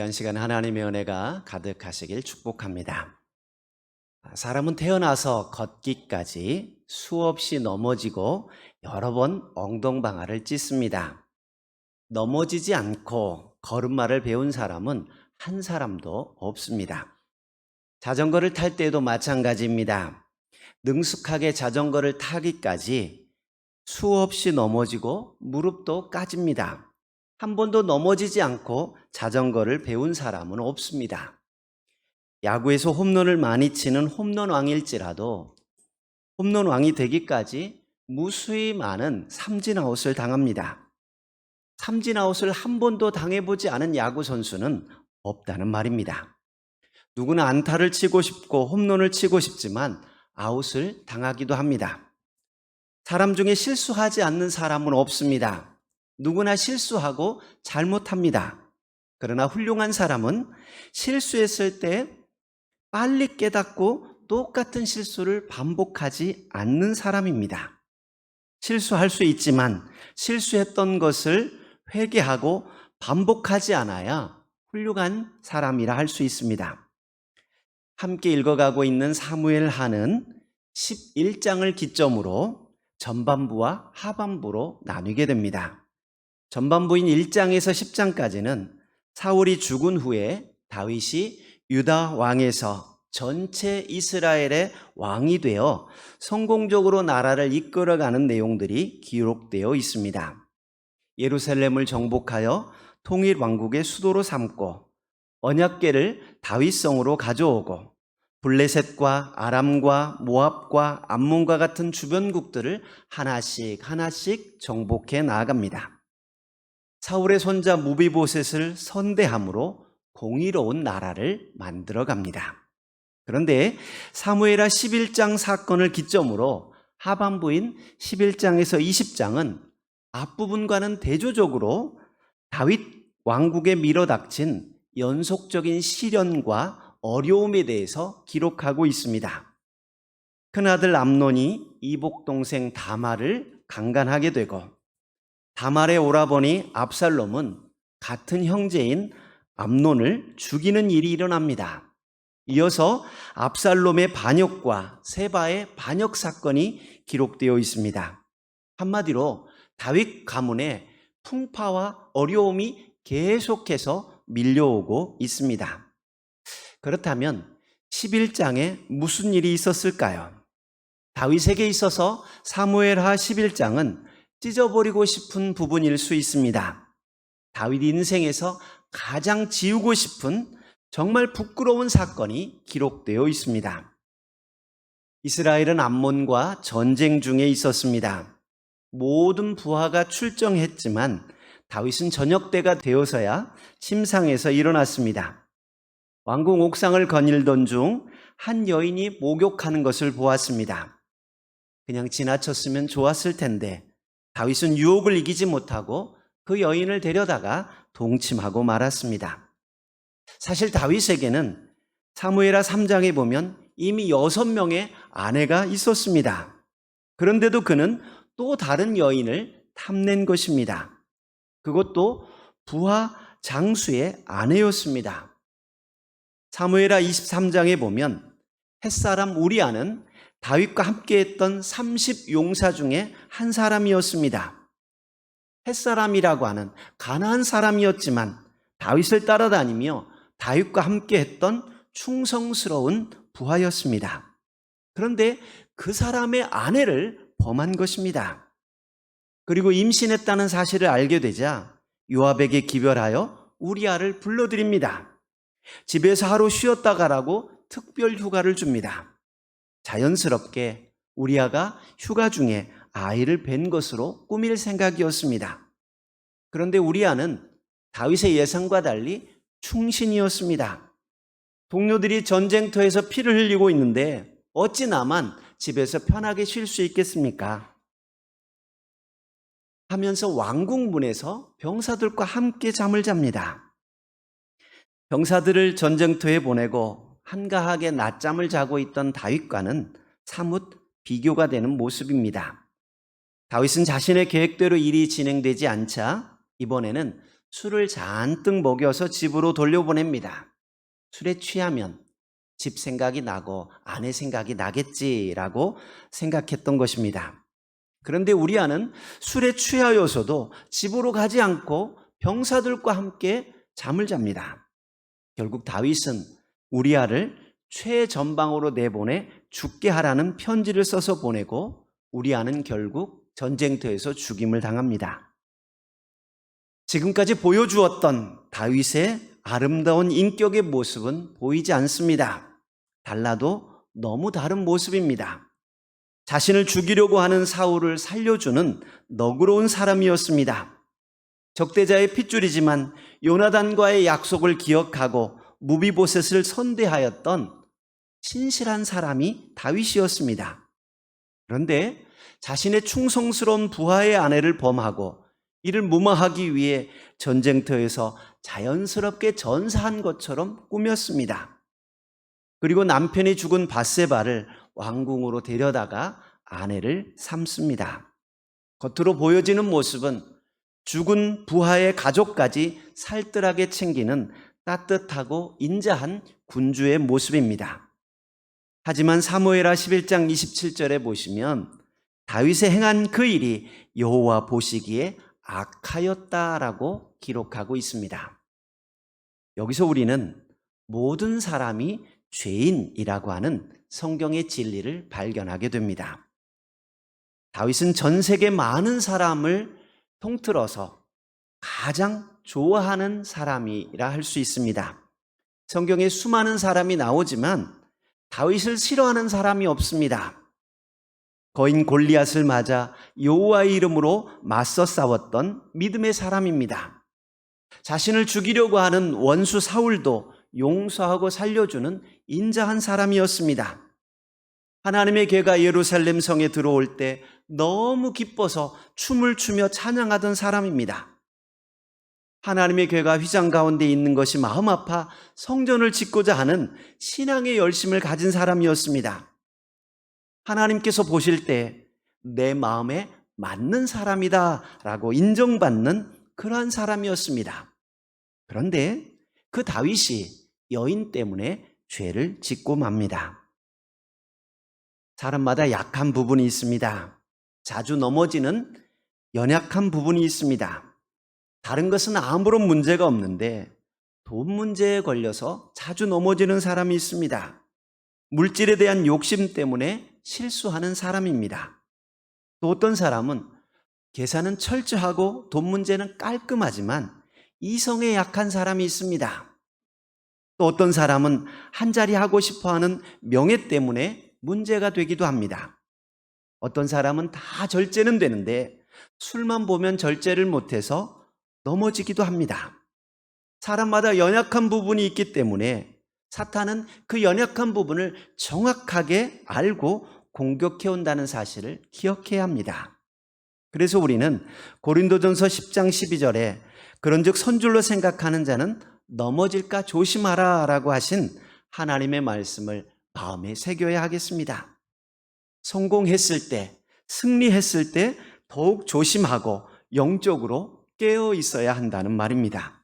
귀한 시간 하나님의 은혜가 가득하시길 축복합니다. 사람은 태어나서 걷기까지 수없이 넘어지고 여러 번 엉덩방아를 찢습니다. 넘어지지 않고 걸음마를 배운 사람은 한 사람도 없습니다. 자전거를 탈 때도 마찬가지입니다. 능숙하게 자전거를 타기까지 수없이 넘어지고 무릎도 까집니다. 한 번도 넘어지지 않고 자전거를 배운 사람은 없습니다. 야구에서 홈런을 많이 치는 홈런왕일지라도 홈런왕이 되기까지 무수히 많은 삼진아웃을 당합니다. 삼진아웃을 한 번도 당해보지 않은 야구 선수는 없다는 말입니다. 누구나 안타를 치고 싶고 홈런을 치고 싶지만 아웃을 당하기도 합니다. 사람 중에 실수하지 않는 사람은 없습니다. 누구나 실수하고 잘못합니다. 그러나 훌륭한 사람은 실수했을 때 빨리 깨닫고 똑같은 실수를 반복하지 않는 사람입니다. 실수할 수 있지만 실수했던 것을 회개하고 반복하지 않아야 훌륭한 사람이라 할 수 있습니다. 함께 읽어가고 있는 사무엘하는 11장을 기점으로 전반부와 하반부로 나누게 됩니다. 전반부인 1장에서 10장까지는 사울이 죽은 후에 다윗이 유다 왕에서 전체 이스라엘의 왕이 되어 성공적으로 나라를 이끌어가는 내용들이 기록되어 있습니다. 예루살렘을 정복하여 통일 왕국의 수도로 삼고 언약궤를 다윗성으로 가져오고 블레셋과 아람과 모압과 암몬과 같은 주변국들을 하나씩 정복해 나아갑니다. 사울의 손자 무비보셋을 선대함으로 공의로운 나라를 만들어갑니다. 그런데 사무엘하 11장 사건을 기점으로 하반부인 11장에서 20장은 앞부분과는 대조적으로 다윗 왕국에 밀어닥친 연속적인 시련과 어려움에 대해서 기록하고 있습니다. 큰아들 암논이 이복 동생 다말을 강간하게 되고 다말의 오라버니 압살롬은 같은 형제인 암논을 죽이는 일이 일어납니다. 이어서 압살롬의 반역과 세바의 반역 사건이 기록되어 있습니다. 한마디로 다윗 가문에 풍파와 어려움이 계속해서 밀려오고 있습니다. 그렇다면 11장에 무슨 일이 있었을까요? 다윗에게 있어서 사무엘하 11장은 찢어버리고 싶은 부분일 수 있습니다. 다윗 인생에서 가장 지우고 싶은 정말 부끄러운 사건이 기록되어 있습니다. 이스라엘은 암몬과 전쟁 중에 있었습니다. 모든 부하가 출정했지만 다윗은 저녁 때가 되어서야 침상에서 일어났습니다. 왕궁 옥상을 거닐던 중 한 여인이 목욕하는 것을 보았습니다. 그냥 지나쳤으면 좋았을 텐데 다윗은 유혹을 이기지 못하고 그 여인을 데려다가 동침하고 말았습니다. 사실 다윗에게는 사무엘하 3장에 보면 이미 6명의 아내가 있었습니다. 그런데도 그는 또 다른 여인을 탐낸 것입니다. 그것도 부하 장수의 아내였습니다. 사무엘하 23장에 보면 햇사람 우리아는 다윗과 함께했던 30용사 중에 한 사람이었습니다. 햇사람이라고 하는 가나안 사람이었지만 다윗을 따라다니며 다윗과 함께했던 충성스러운 부하였습니다. 그런데 그 사람의 아내를 범한 것입니다. 그리고 임신했다는 사실을 알게 되자 요압에게 기별하여 우리아를 불러들입니다. 집에서 하루 쉬었다 가라고 특별 휴가를 줍니다. 자연스럽게 우리아가 휴가 중에 아이를 뵌 것으로 꾸밀 생각이었습니다. 그런데 우리아는 다윗의 예상과 달리 충신이었습니다. 동료들이 전쟁터에서 피를 흘리고 있는데 어찌 나만 집에서 편하게 쉴 수 있겠습니까? 하면서 왕궁 문에서 병사들과 함께 잠을 잡니다. 병사들을 전쟁터에 보내고 한가하게 낮잠을 자고 있던 다윗과는 사뭇 비교가 되는 모습입니다. 다윗은 자신의 계획대로 일이 진행되지 않자 이번에는 술을 잔뜩 먹여서 집으로 돌려보냅니다. 술에 취하면 집 생각이 나고 아내 생각이 나겠지라고 생각했던 것입니다. 그런데 우리아는 술에 취하여서도 집으로 가지 않고 병사들과 함께 잠을 잡니다. 결국 다윗은 우리아를 최전방으로 내보내 죽게 하라는 편지를 써서 보내고 우리아는 결국 전쟁터에서 죽임을 당합니다. 지금까지 보여주었던 다윗의 아름다운 인격의 모습은 보이지 않습니다. 달라도 너무 다른 모습입니다. 자신을 죽이려고 하는 사울을 살려주는 너그러운 사람이었습니다. 적대자의 핏줄이지만 요나단과의 약속을 기억하고 무비보셋을 선대하였던 신실한 사람이 다윗이었습니다. 그런데 자신의 충성스러운 부하의 아내를 범하고 이를 무마하기 위해 전쟁터에서 자연스럽게 전사한 것처럼 꾸몄습니다. 그리고 남편이 죽은 밧세바를 왕궁으로 데려다가 아내를 삼습니다. 겉으로 보여지는 모습은 죽은 부하의 가족까지 살뜰하게 챙기는 따뜻하고 인자한 군주의 모습입니다. 하지만 사무엘하 11장 27절에 보시면 다윗의 행한 그 일이 여호와 보시기에 악하였다라고 기록하고 있습니다. 여기서 우리는 모든 사람이 죄인이라고 하는 성경의 진리를 발견하게 됩니다. 다윗은 전 세계 많은 사람을 통틀어서 가장 좋아하는 사람이라 할 수 있습니다. 성경에 수많은 사람이 나오지만 다윗을 싫어하는 사람이 없습니다. 거인 골리앗을 맞아 여호와의 이름으로 맞서 싸웠던 믿음의 사람입니다. 자신을 죽이려고 하는 원수 사울도 용서하고 살려주는 인자한 사람이었습니다. 하나님의 괴가 예루살렘 성에 들어올 때 너무 기뻐서 춤을 추며 찬양하던 사람입니다. 하나님의 괴가 휘장 가운데 있는 것이 마음 아파 성전을 짓고자 하는 신앙의 열심을 가진 사람이었습니다. 하나님께서 보실 때 내 마음에 맞는 사람이다 라고 인정받는 그러한 사람이었습니다. 그런데 그 다윗이 여인 때문에 죄를 짓고 맙니다. 사람마다 약한 부분이 있습니다. 자주 넘어지는 연약한 부분이 있습니다. 다른 것은 아무런 문제가 없는데 돈 문제에 걸려서 자주 넘어지는 사람이 있습니다. 물질에 대한 욕심 때문에 실수하는 사람입니다. 또 어떤 사람은 계산은 철저하고 돈 문제는 깔끔하지만 이성에 약한 사람이 있습니다. 또 어떤 사람은 한 자리 하고 싶어하는 명예 때문에 문제가 되기도 합니다. 어떤 사람은 다 절제는 되는데 술만 보면 절제를 못해서 넘어지기도 합니다. 사람마다 연약한 부분이 있기 때문에 사탄은 그 연약한 부분을 정확하게 알고 공격해 온다는 사실을 기억해야 합니다. 그래서 우리는 고린도전서 10장 12절에 그런즉 선줄로 생각하는 자는 넘어질까 조심하라 라고 하신 하나님의 말씀을 마음에 새겨야 하겠습니다. 성공했을 때, 승리했을 때 더욱 조심하고 영적으로 깨어 있어야 한다는 말입니다.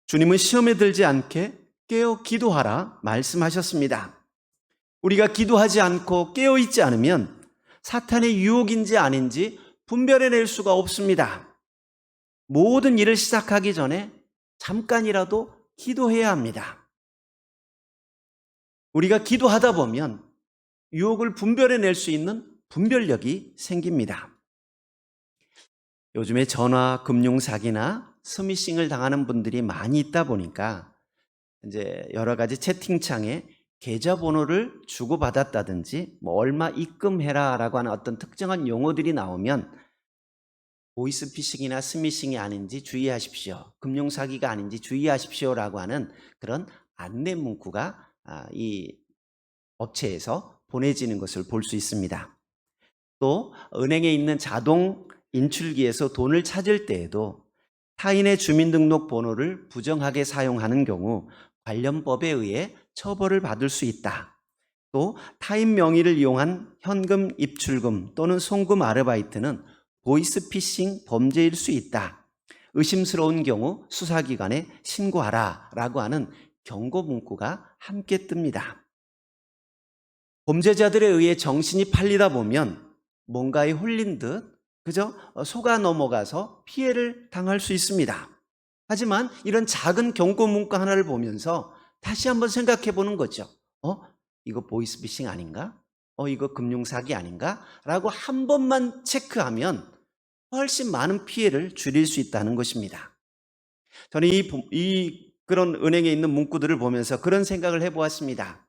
주님은 시험에 들지 않게 깨어 기도하라 말씀하셨습니다. 우리가 기도하지 않고 깨어 있지 않으면 사탄의 유혹인지 아닌지 분별해낼 수가 없습니다. 모든 일을 시작하기 전에 잠깐이라도 기도해야 합니다. 우리가 기도하다 보면 유혹을 분별해낼 수 있는 분별력이 생깁니다. 요즘에 전화 금융 사기나 스미싱을 당하는 분들이 많이 있다 보니까 이제 여러 가지 채팅창에 계좌번호를 주고받았다든지 얼마 입금해라라고 하는 어떤 특정한 용어들이 나오면 보이스피싱이나 스미싱이 아닌지 주의하십시오. 금융사기가 아닌지 주의하십시오라고 하는 그런 안내 문구가 이 업체에서 보내지는 것을 볼 수 있습니다. 또 은행에 있는 자동 인출기에서 돈을 찾을 때에도 타인의 주민등록번호를 부정하게 사용하는 경우 관련 법에 의해 처벌을 받을 수 있다. 또 타인 명의를 이용한 현금 입출금 또는 송금 아르바이트는 보이스피싱 범죄일 수 있다. 의심스러운 경우 수사기관에 신고하라 라고 하는 경고 문구가 함께 뜹니다. 범죄자들에 의해 정신이 팔리다 보면 뭔가에 홀린 듯 그저 속아 넘어가서 피해를 당할 수 있습니다. 하지만 이런 작은 경고 문구 하나를 보면서 다시 한번 생각해 보는 거죠. 이거 보이스피싱 아닌가? 이거 금융사기 아닌가? 라고 한 번만 체크하면 훨씬 많은 피해를 줄일 수 있다는 것입니다. 저는 그런 은행에 있는 문구들을 보면서 그런 생각을 해보았습니다.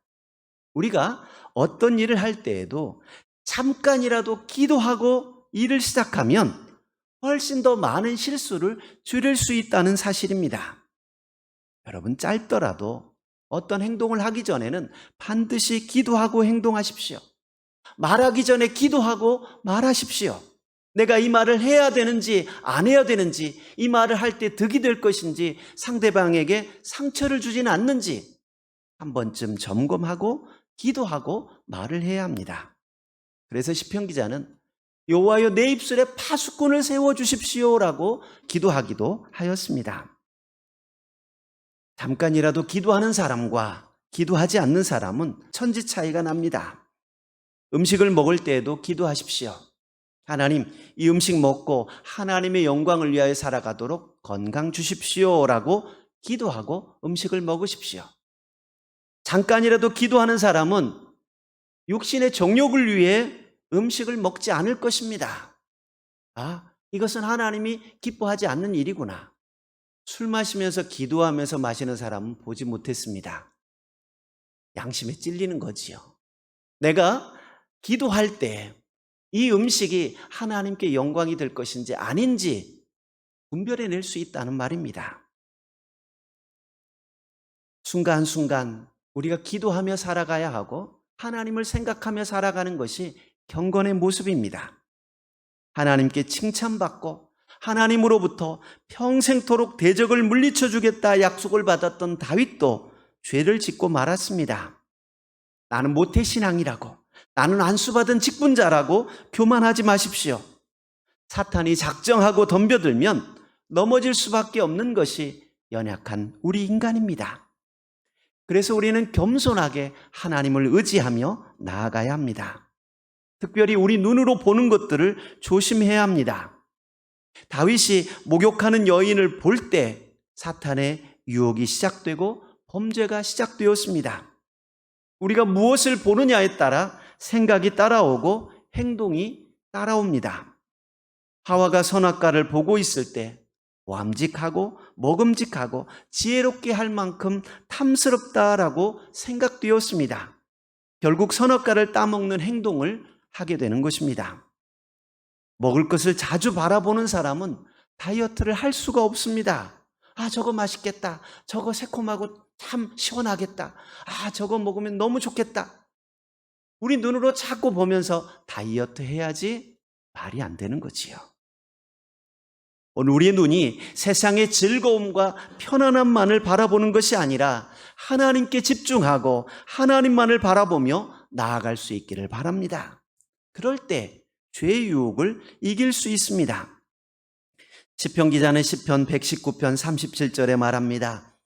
우리가 어떤 일을 할 때에도 잠깐이라도 기도하고 일을 시작하면 훨씬 더 많은 실수를 줄일 수 있다는 사실입니다. 여러분, 짧더라도 어떤 행동을 하기 전에는 반드시 기도하고 행동하십시오. 말하기 전에 기도하고 말하십시오. 내가 이 말을 해야 되는지 안 해야 되는지, 이 말을 할 때 득이 될 것인지, 상대방에게 상처를 주지는 않는지 한 번쯤 점검하고 기도하고 말을 해야 합니다. 그래서 시편 기자는 여호와여 내 입술에 파수꾼을 세워주십시오라고 기도하기도 하였습니다. 잠깐이라도 기도하는 사람과 기도하지 않는 사람은 천지 차이가 납니다. 음식을 먹을 때에도 기도하십시오. 하나님, 이 음식 먹고 하나님의 영광을 위하여 살아가도록 건강 주십시오라고 기도하고 음식을 먹으십시오. 잠깐이라도 기도하는 사람은 육신의 정욕을 위해 음식을 먹지 않을 것입니다. 이것은 하나님이 기뻐하지 않는 일이구나. 술 마시면서 기도하면서 마시는 사람은 보지 못했습니다. 양심에 찔리는 거지요. 내가 기도할 때 이 음식이 하나님께 영광이 될 것인지 아닌지 분별해낼 수 있다는 말입니다. 순간순간 우리가 기도하며 살아가야 하고 하나님을 생각하며 살아가는 것이 경건의 모습입니다. 하나님께 칭찬받고 하나님으로부터 평생토록 대적을 물리쳐 주겠다 약속을 받았던 다윗도 죄를 짓고 말았습니다. 나는 모태신앙이라고, 나는 안수받은 직분자라고 교만하지 마십시오. 사탄이 작정하고 덤벼들면 넘어질 수밖에 없는 것이 연약한 우리 인간입니다. 그래서 우리는 겸손하게 하나님을 의지하며 나아가야 합니다. 특별히 우리 눈으로 보는 것들을 조심해야 합니다. 다윗이 목욕하는 여인을 볼 때 사탄의 유혹이 시작되고 범죄가 시작되었습니다. 우리가 무엇을 보느냐에 따라 생각이 따라오고 행동이 따라옵니다. 하와가 선악과를 보고 있을 때 완직하고 먹음직하고 지혜롭게 할 만큼 탐스럽다라고 생각되었습니다. 결국 선악과를 따먹는 행동을 하게 되는 것입니다. 먹을 것을 자주 바라보는 사람은 다이어트를 할 수가 없습니다. 저거 맛있겠다. 저거 새콤하고 참 시원하겠다. 저거 먹으면 너무 좋겠다. 우리 눈으로 자꾸 보면서 다이어트 해야지 말이 안 되는 거지요. 오늘 우리의 눈이 세상의 즐거움과 편안함만을 바라보는 것이 아니라 하나님께 집중하고 하나님만을 바라보며 나아갈 수 있기를 바랍니다. 그럴 때 죄의 유혹을 이길 수 있습니다. 시편 기자는 시편 119편 37절에 말합니다.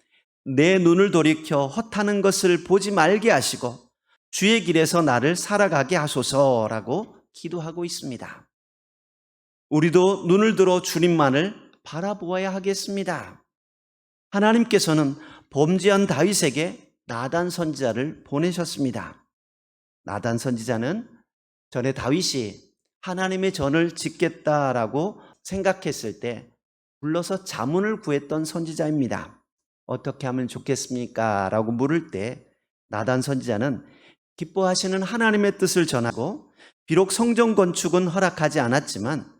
내 눈을 돌이켜 헛하는 것을 보지 말게 하시고 주의 길에서 나를 살아가게 하소서라고 기도하고 있습니다. 우리도 눈을 들어 주님만을 바라보아야 하겠습니다. 하나님께서는 범죄한 다윗에게 나단 선지자를 보내셨습니다. 나단 선지자는 전에 다윗이 하나님의 전을 짓겠다라고 생각했을 때 불러서 자문을 구했던 선지자입니다. 어떻게 하면 좋겠습니까? 라고 물을 때 나단 선지자는 기뻐하시는 하나님의 뜻을 전하고 비록 성전 건축은 허락하지 않았지만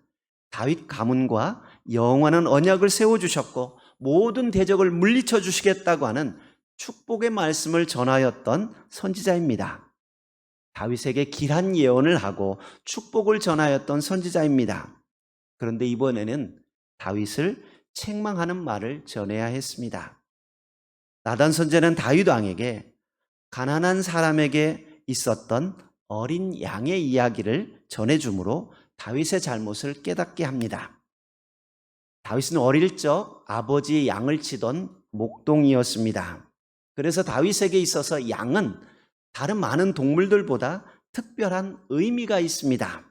다윗 가문과 영원한 언약을 세워주셨고 모든 대적을 물리쳐 주시겠다고 하는 축복의 말씀을 전하였던 선지자입니다. 다윗에게 길한 예언을 하고 축복을 전하였던 선지자입니다. 그런데 이번에는 다윗을 책망하는 말을 전해야 했습니다. 나단 선지자는 다윗 왕에게 가난한 사람에게 있었던 어린 양의 이야기를 전해주므로 다윗의 잘못을 깨닫게 합니다. 다윗은 어릴 적 아버지의 양을 치던 목동이었습니다. 그래서 다윗에게 있어서 양은 다른 많은 동물들보다 특별한 의미가 있습니다.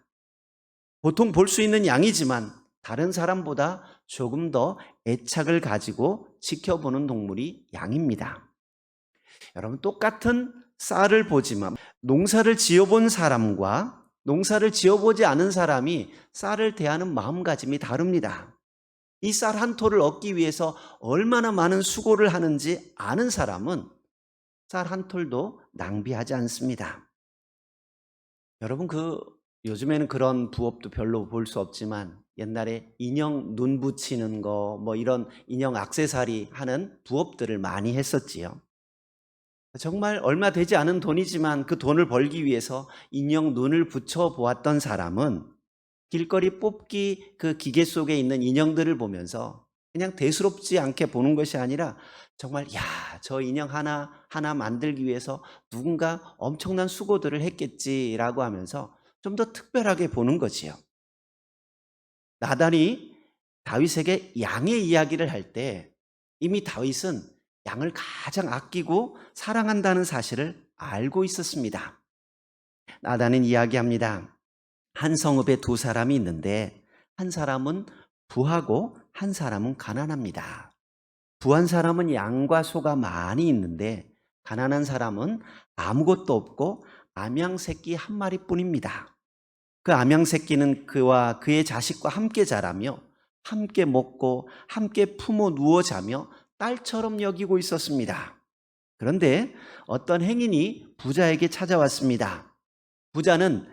보통 볼 수 있는 양이지만 다른 사람보다 조금 더 애착을 가지고 지켜보는 동물이 양입니다. 여러분, 똑같은 쌀을 보지만 농사를 지어본 사람과 농사를 지어보지 않은 사람이 쌀을 대하는 마음가짐이 다릅니다. 이 쌀 한 톨을 얻기 위해서 얼마나 많은 수고를 하는지 아는 사람은 쌀 한 톨도 낭비하지 않습니다. 여러분, 요즘에는 그런 부업도 별로 볼 수 없지만 옛날에 인형 눈 붙이는 거, 이런 인형 액세서리 하는 부업들을 많이 했었지요. 정말 얼마 되지 않은 돈이지만 그 돈을 벌기 위해서 인형 눈을 붙여 보았던 사람은 길거리 뽑기 그 기계 속에 있는 인형들을 보면서 그냥 대수롭지 않게 보는 것이 아니라 정말 저 인형 하나 만들기 위해서 누군가 엄청난 수고들을 했겠지라고 하면서 좀 더 특별하게 보는 거지요. 나단이 다윗에게 양의 이야기를 할 때 이미 다윗은 양을 가장 아끼고 사랑한다는 사실을 알고 있었습니다. 나단은 이야기합니다. 한 성읍에 두 사람이 있는데 한 사람은 부하고 한 사람은 가난합니다. 부한 사람은 양과 소가 많이 있는데 가난한 사람은 아무것도 없고 암양 새끼 한 마리뿐입니다. 그 암양 새끼는 그와 그의 자식과 함께 자라며 함께 먹고 함께 품어 누워 자며 딸처럼 여기고 있었습니다. 그런데 어떤 행인이 부자에게 찾아왔습니다. 부자는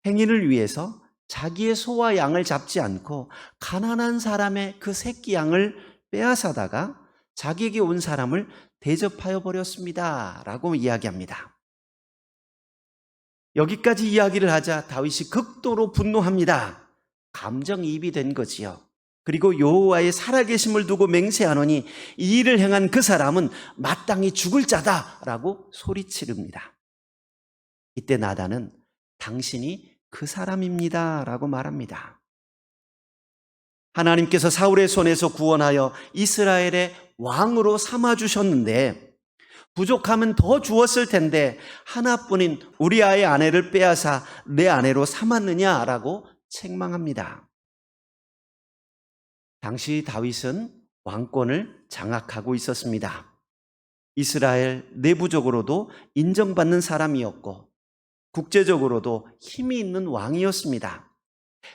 행인을 위해서 자기의 소와 양을 잡지 않고 가난한 사람의 그 새끼 양을 빼앗아다가 자기에게 온 사람을 대접하여 버렸습니다. 라고 이야기합니다. 여기까지 이야기를 하자 다윗이 극도로 분노합니다. 감정이입이 된 거지요. 그리고 여호와의 살아계심을 두고 맹세하노니 이 일을 행한 그 사람은 마땅히 죽을 자다라고 소리치릅니다. 이때 나단은 당신이 그 사람입니다 라고 말합니다. 하나님께서 사울의 손에서 구원하여 이스라엘의 왕으로 삼아주셨는데 부족하면 더 주었을 텐데 하나뿐인 우리아의 아내를 빼앗아 내 아내로 삼았느냐라고 책망합니다. 당시 다윗은 왕권을 장악하고 있었습니다. 이스라엘 내부적으로도 인정받는 사람이었고 국제적으로도 힘이 있는 왕이었습니다.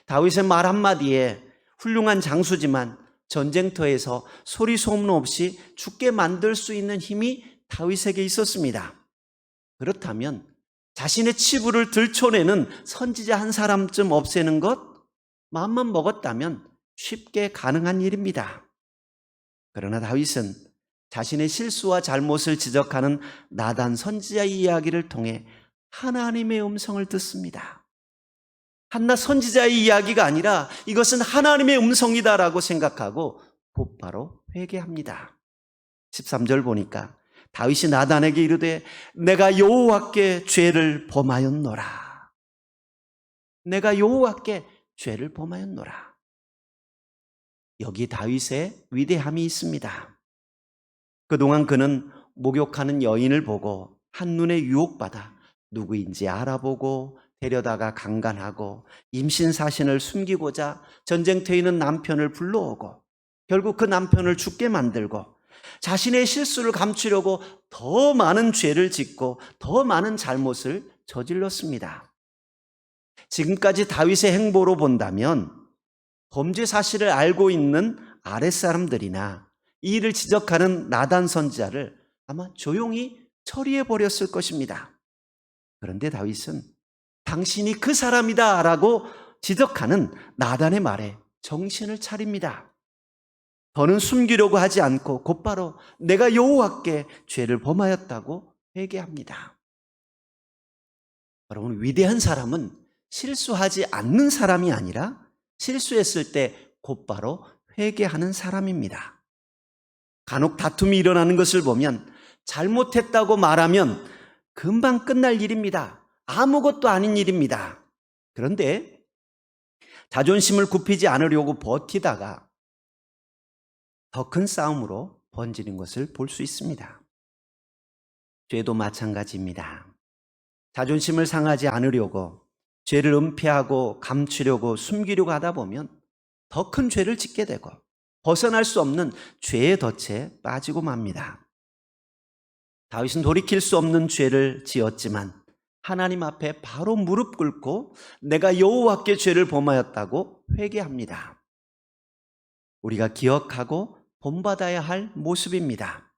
다윗의 말 한마디에 훌륭한 장수지만 전쟁터에서 소리 소문 없이 죽게 만들 수 있는 힘이 다윗에게 있었습니다. 그렇다면 자신의 치부를 들춰내는 선지자 한 사람쯤 없애는 것 마음만 먹었다면 쉽게 가능한 일입니다. 그러나 다윗은 자신의 실수와 잘못을 지적하는 나단 선지자의 이야기를 통해 하나님의 음성을 듣습니다. 한낱 선지자의 이야기가 아니라 이것은 하나님의 음성이다라고 생각하고 곧바로 회개합니다. 13절 보니까 다윗이 나단에게 이르되 내가 여호와께 죄를 범하였노라. 내가 여호와께 죄를 범하였노라. 여기 다윗의 위대함이 있습니다. 그동안 그는 목욕하는 여인을 보고 한눈에 유혹받아 누구인지 알아보고 데려다가 강간하고 임신사신을 숨기고자 전쟁터에 있는 남편을 불러오고 결국 그 남편을 죽게 만들고 자신의 실수를 감추려고 더 많은 죄를 짓고 더 많은 잘못을 저질렀습니다. 지금까지 다윗의 행보로 본다면 범죄 사실을 알고 있는 아랫사람들이나 이 일을 지적하는 나단 선지자를 아마 조용히 처리해 버렸을 것입니다. 그런데 다윗은 당신이 그 사람이다 라고 지적하는 나단의 말에 정신을 차립니다. 더는 숨기려고 하지 않고 곧바로 내가 여호와께 죄를 범하였다고 회개합니다. 여러분, 위대한 사람은 실수하지 않는 사람이 아니라 실수했을 때 곧바로 회개하는 사람입니다. 간혹 다툼이 일어나는 것을 보면 잘못했다고 말하면 금방 끝날 일입니다. 아무것도 아닌 일입니다. 그런데 자존심을 굽히지 않으려고 버티다가 더 큰 싸움으로 번지는 것을 볼 수 있습니다. 죄도 마찬가지입니다. 자존심을 상하지 않으려고 죄를 은폐하고 감추려고 숨기려고 하다 보면 더 큰 죄를 짓게 되고 벗어날 수 없는 죄의 덫에 빠지고 맙니다. 다윗은 돌이킬 수 없는 죄를 지었지만 하나님 앞에 바로 무릎 꿇고 내가 여호와께 죄를 범하였다고 회개합니다. 우리가 기억하고 본받아야 할 모습입니다.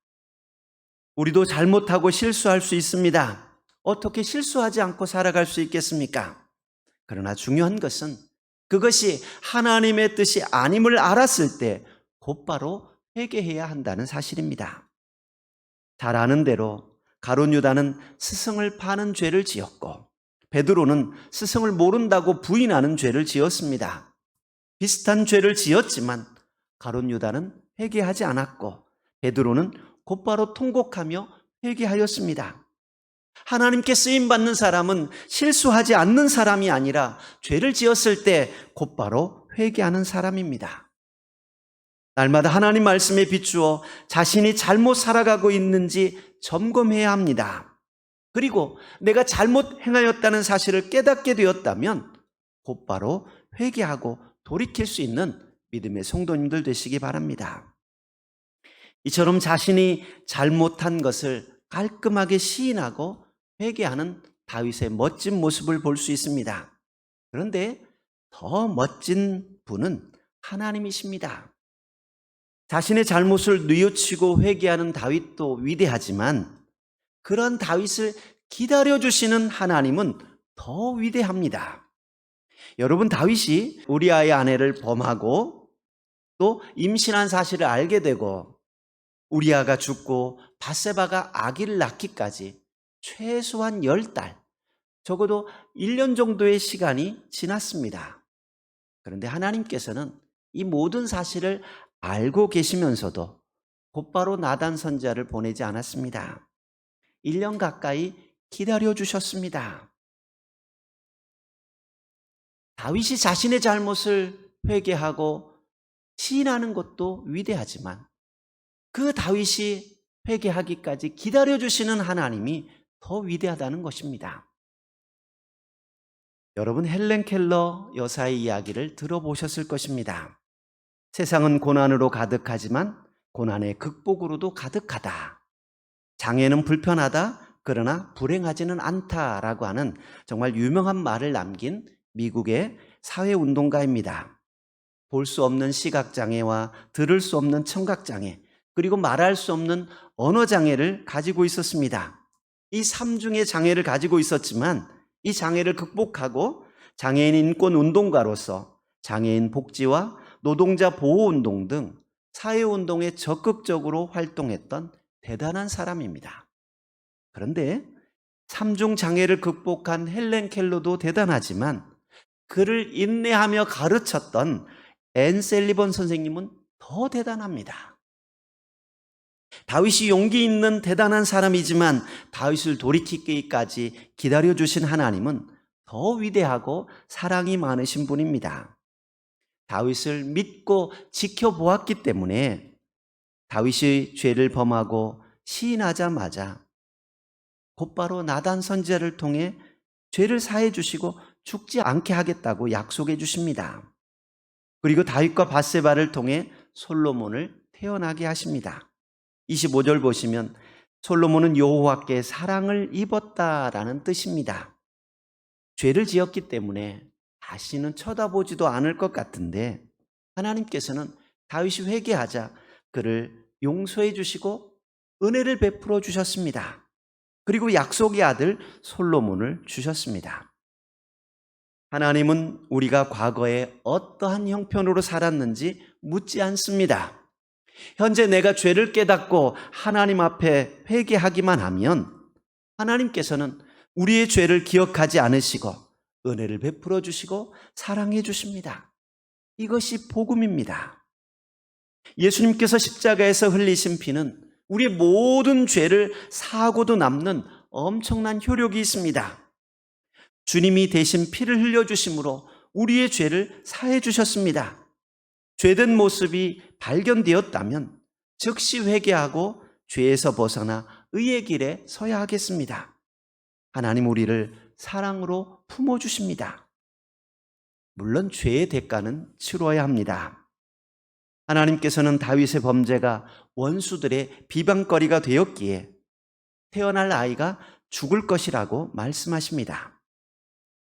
우리도 잘못하고 실수할 수 있습니다. 어떻게 실수하지 않고 살아갈 수 있겠습니까? 그러나 중요한 것은 그것이 하나님의 뜻이 아님을 알았을 때 곧바로 회개해야 한다는 사실입니다. 잘 아는 대로 가룟 유다는 스승을 파는 죄를 지었고 베드로는 스승을 모른다고 부인하는 죄를 지었습니다. 비슷한 죄를 지었지만 가룟 유다는 회개하지 않았고 베드로는 곧바로 통곡하며 회개하였습니다. 하나님께 쓰임받는 사람은 실수하지 않는 사람이 아니라 죄를 지었을 때 곧바로 회개하는 사람입니다. 날마다 하나님 말씀에 비추어 자신이 잘못 살아가고 있는지 점검해야 합니다. 그리고 내가 잘못 행하였다는 사실을 깨닫게 되었다면 곧바로 회개하고 돌이킬 수 있는 믿음의 성도님들 되시기 바랍니다. 이처럼 자신이 잘못한 것을 깔끔하게 시인하고 회개하는 다윗의 멋진 모습을 볼 수 있습니다. 그런데 더 멋진 분은 하나님이십니다. 자신의 잘못을 뉘우치고 회개하는 다윗도 위대하지만 그런 다윗을 기다려주시는 하나님은 더 위대합니다. 여러분, 다윗이 우리아의 아내를 범하고 또 임신한 사실을 알게 되고 우리아가 죽고 밧세바가 아기를 낳기까지 최소한 10달, 적어도 1년 정도의 시간이 지났습니다. 그런데 하나님께서는 이 모든 사실을 알고 계시면서도 곧바로 나단 선지자를 보내지 않았습니다. 1년 가까이 기다려 주셨습니다. 다윗이 자신의 잘못을 회개하고 시인하는 것도 위대하지만 그 다윗이 회개하기까지 기다려주시는 하나님이 더 위대하다는 것입니다. 여러분, 헬렌 켈러 여사의 이야기를 들어보셨을 것입니다. 세상은 고난으로 가득하지만 고난의 극복으로도 가득하다. 장애는 불편하다. 그러나 불행하지는 않다라고 하는 정말 유명한 말을 남긴 미국의 사회운동가입니다. 볼 수 없는 시각장애와 들을 수 없는 청각장애, 그리고 말할 수 없는 언어장애를 가지고 있었습니다. 이 3중의 장애를 가지고 있었지만 이 장애를 극복하고 장애인 인권 운동가로서 장애인 복지와 노동자 보호운동 등 사회운동에 적극적으로 활동했던 대단한 사람입니다. 그런데 3중 장애를 극복한 헬렌 켈러도 대단하지만 그를 인내하며 가르쳤던 앤 셀리번 선생님은 더 대단합니다. 다윗이 용기 있는 대단한 사람이지만 다윗을 돌이키기까지 기다려주신 하나님은 더 위대하고 사랑이 많으신 분입니다. 다윗을 믿고 지켜보았기 때문에 다윗이 죄를 범하고 시인하자마자 곧바로 나단 선지자를 통해 죄를 사해 주시고 죽지 않게 하겠다고 약속해 주십니다. 그리고 다윗과 밧세바를 통해 솔로몬을 태어나게 하십니다. 25절 보시면 솔로몬은 여호와께 사랑을 입었다라는 뜻입니다. 죄를 지었기 때문에 다시는 쳐다보지도 않을 것 같은데 하나님께서는 다윗이 회개하자 그를 용서해 주시고 은혜를 베풀어 주셨습니다. 그리고 약속의 아들 솔로몬을 주셨습니다. 하나님은 우리가 과거에 어떠한 형편으로 살았는지 묻지 않습니다. 현재 내가 죄를 깨닫고 하나님 앞에 회개하기만 하면 하나님께서는 우리의 죄를 기억하지 않으시고 은혜를 베풀어 주시고 사랑해 주십니다. 이것이 복음입니다. 예수님께서 십자가에서 흘리신 피는 우리의 모든 죄를 사하고도 남는 엄청난 효력이 있습니다. 주님이 대신 피를 흘려주심으로 우리의 죄를 사해 주셨습니다. 죄된 모습이 발견되었다면 즉시 회개하고 죄에서 벗어나 의의 길에 서야 하겠습니다. 하나님 우리를 사랑으로 품어주십니다. 물론 죄의 대가는 치러야 합니다. 하나님께서는 다윗의 범죄가 원수들의 비방거리가 되었기에 태어날 아이가 죽을 것이라고 말씀하십니다.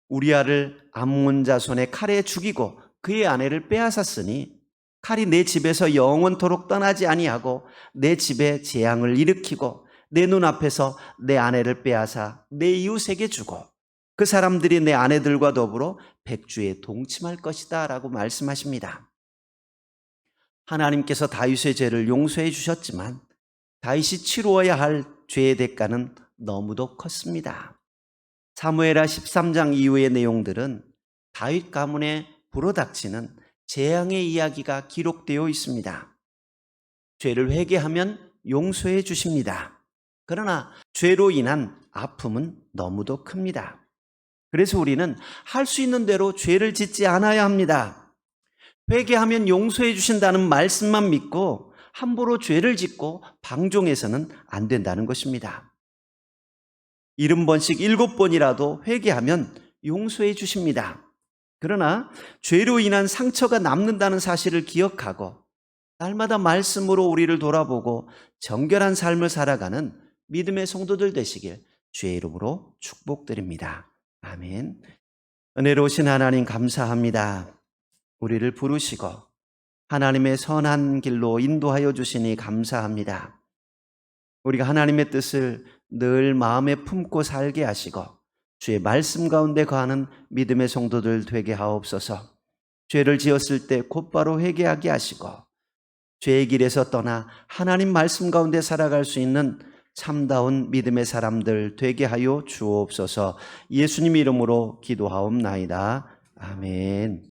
우리아를 암몬 자손의 칼에 죽이고 그의 아내를 빼앗았으니 칼이 내 집에서 영원토록 떠나지 아니하고 내 집에 재앙을 일으키고 내 눈앞에서 내 아내를 빼앗아 내 이웃에게 주고 그 사람들이 내 아내들과 더불어 백주에 동침할 것이다 라고 말씀하십니다. 하나님께서 다윗의 죄를 용서해 주셨지만 다윗이 치루어야 할 죄의 대가는 너무도 컸습니다. 사무엘하 13장 이후의 내용들은 다윗 가문에 불어닥치는 재앙의 이야기가 기록되어 있습니다. 죄를 회개하면 용서해 주십니다. 그러나 죄로 인한 아픔은 너무도 큽니다. 그래서 우리는 할 수 있는 대로 죄를 짓지 않아야 합니다. 회개하면 용서해 주신다는 말씀만 믿고 함부로 죄를 짓고 방종해서는 안 된다는 것입니다. 70번씩 7번이라도 회개하면 용서해 주십니다. 그러나 죄로 인한 상처가 남는다는 사실을 기억하고 날마다 말씀으로 우리를 돌아보고 정결한 삶을 살아가는 믿음의 성도들 되시길 주의 이름으로 축복드립니다. 아멘. 은혜로우신 하나님 감사합니다. 우리를 부르시고 하나님의 선한 길로 인도하여 주시니 감사합니다. 우리가 하나님의 뜻을 늘 마음에 품고 살게 하시고 주의 말씀 가운데 거하는 믿음의 성도들 되게 하옵소서. 죄를 지었을 때 곧바로 회개하게 하시고 죄의 길에서 떠나 하나님 말씀 가운데 살아갈 수 있는 참다운 믿음의 사람들 되게 하여 주옵소서. 예수님 이름으로 기도하옵나이다. 아멘.